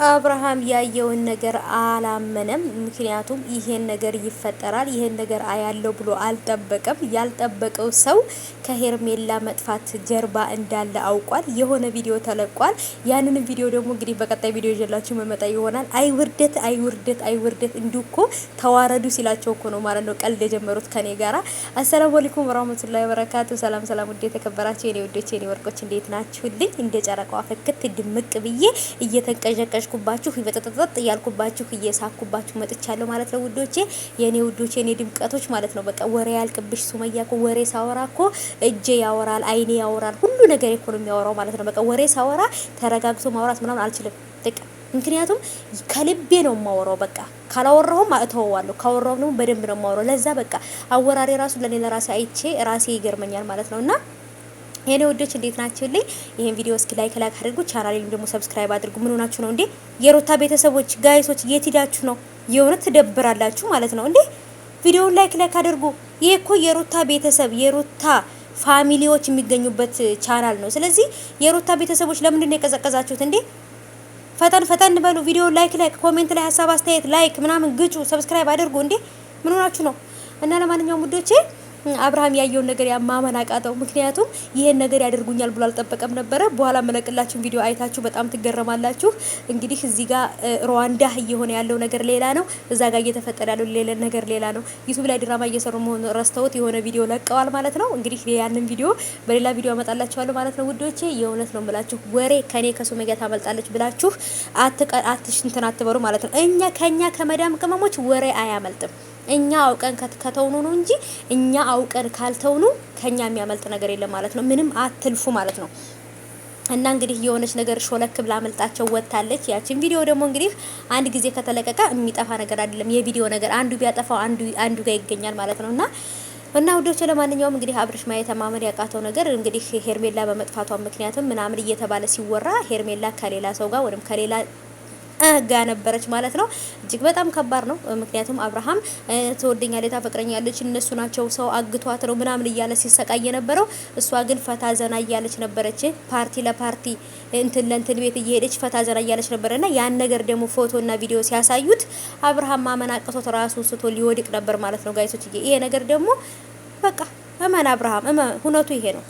አብርሃም ያየውን ነገር አላመነም። ምክንያቱም ይሄን ነገር ይፈጠራል ይሄን ነገር አያለው ብሎ አልጠበቀም። ያልጠበቀው ሰው ከሄርሜላ መጥፋት ጀርባ እንዳለ አውቋል። የሆነ ቪዲዮ ተለቋል። ያንን ቪዲዮ ደግሞ እንግዲህ በቀጣይ ቪዲዮ ይዤላችሁ መመጣ ይሆናል። አይ ውርደት፣ አይ ውርደት፣ አይ ውርደት! እንዱኮ ተዋረዱ ሲላቸው እኮ ነው ማለት ነው ቀልድ የጀመሩት ከኔ ጋራ። አሰላሙ አለይኩም ወራህመቱላሂ ወበረካቱ። ሰላም ሰላም፣ ውዴ የተከበራችሁ የኔ ውዶች የኔ ወርቆች እንዴት ናችሁልኝ? እንደ ጨረቃዋ ፈክት ድምቅ ብዬ እየተንቀዠቀ ኩባችሁ ይበጠጠጥ ያልኩባችሁ እየሳኩባችሁ መጥቻለሁ ማለት ነው ውዶቼ የኔ ውዶቼ የኔ ድምቀቶች ማለት ነው። በቃ ወሬ ያልቅብሽ ሱመያ እኮ ወሬ ሳወራ እኮ እጄ ያወራል፣ አይኔ ያወራል፣ ሁሉ ነገር እኮ ነው የሚያወራው ማለት ነው። በቃ ወሬ ሳወራ ተረጋግቶ ማውራት ምናምን አልችልም በቃ ምክንያቱም ከልቤ ነው የማወራው። በቃ ካላወራሁም እተወዋለሁ፣ ካወራሁም ደግሞ በደንብ ነው የማወራው። ለዛ በቃ አወራሬ ራሱ ለኔ ለራሴ አይቼ ራሴ ይገርመኛል ማለት ነውና የኔ ወዶች እንዴት ናችሁልኝ? ይሄን ቪዲዮ እስኪ ላይክ አድርጉ፣ ቻናሌን ደግሞ ሰብስክራይብ አድርጉ። ምን ሆናችሁ ነው እንዴ? የሩታ ቤተሰቦች ጋይሶች የት ሄዳችሁ ነው? የእውነት ትደብራላችሁ ማለት ነው እንዴ? ቪዲዮውን ላይክ አድርጉ። ይሄ እኮ የሩታ ቤተሰብ የሩታ ፋሚሊዎች የሚገኙበት ቻናል ነው። ስለዚህ የሩታ ቤተሰቦች ለምንድን ነው የቀዘቀዛችሁት እንዴ? ፈጠን በሉ። ቪዲዮ ላይክ ኮሜንት ላይ ሀሳብ አስተያየት ላይክ ምናምን ግጩ፣ ሰብስክራይብ አድርጉ። እንዴ ምን ሆናችሁ ነው? እና ለማንኛውም ውዶቼ አብርሃም ያየውን ነገር ያማመን አቃተው። ምክንያቱም ይሄን ነገር ያደርጉኛል ብሎ አልጠበቀም ነበረ። በኋላ መለቅላችሁ ቪዲዮ አይታችሁ በጣም ትገረማላችሁ። እንግዲህ እዚህ ጋር ሩዋንዳ እየሆነ ያለው ነገር ሌላ ነው፣ እዛ ጋር እየተፈጠረ ያለው ሌላ ነገር ሌላ ነው። ዩቲዩብ ላይ ድራማ እየሰሩ መሆኑን ረስተውት የሆነ ቪዲዮ ለቀዋል ማለት ነው። እንግዲህ ያንን ቪዲዮ በሌላ ቪዲዮ አመጣላችኋለሁ ማለት ነው ውዶቼ። የእውነት ነው የምላችሁ ወሬ ከኔ ከሱመያ ታመልጣለች ብላችሁ እንትን አትበሩ ማለት ነው። ከኛ ከመዳም ቅመሞች ወሬ አያመልጥም። እኛ አውቀን ከተውኑ ነው እንጂ እኛ አውቀን ካልተውኑ ከኛ የሚያመልጥ ነገር የለም ማለት ነው። ምንም አትልፉ ማለት ነው። እና እንግዲህ የሆነች ነገር ሾለክ ብላ አመልጣቸው ወጣለች። ያቺን ቪዲዮ ደግሞ እንግዲህ አንድ ጊዜ ከተለቀቀ የሚጠፋ ነገር አይደለም። የቪዲዮ ነገር አንዱ ቢያጠፋው አንዱ ጋር ይገኛል ማለት ነውና ውዶች ለማንኛውም እንግዲህ አብርሽ ማየት ማመን ያቃተው ነገር እንግዲህ ሄርሜላ በመጥፋቷ ምክንያቱም ምናምን እየተባለ ሲወራ ሄርሜላ ከሌላ ሰው ጋር ወይም ከሌላ ጋ ነበረች ማለት ነው። እጅግ በጣም ከባድ ነው። ምክንያቱም አብርሃም ትወደኛለች፣ ታፈቅረኛለች፣ እነሱ ናቸው ሰው አግቷት ነው ምናምን እያለ ሲሰቃይ የነበረው፣ እሷ ግን ፈታ ዘና እያለች ነበረች። ፓርቲ ለፓርቲ እንትን ለእንትን ቤት እየሄደች ፈታ ዘና እያለች ነበርና ያን ነገር ደግሞ ፎቶና ቪዲዮ ሲያሳዩት አብርሃም ማመን አቅቶት ራሱን ስቶ ሊወድቅ ነበር ማለት ነው ጋይሶች። ይሄ ነገር ደግሞ በቃ እመን አብርሃም እመን፣ ሁነቱ ይሄ ነው።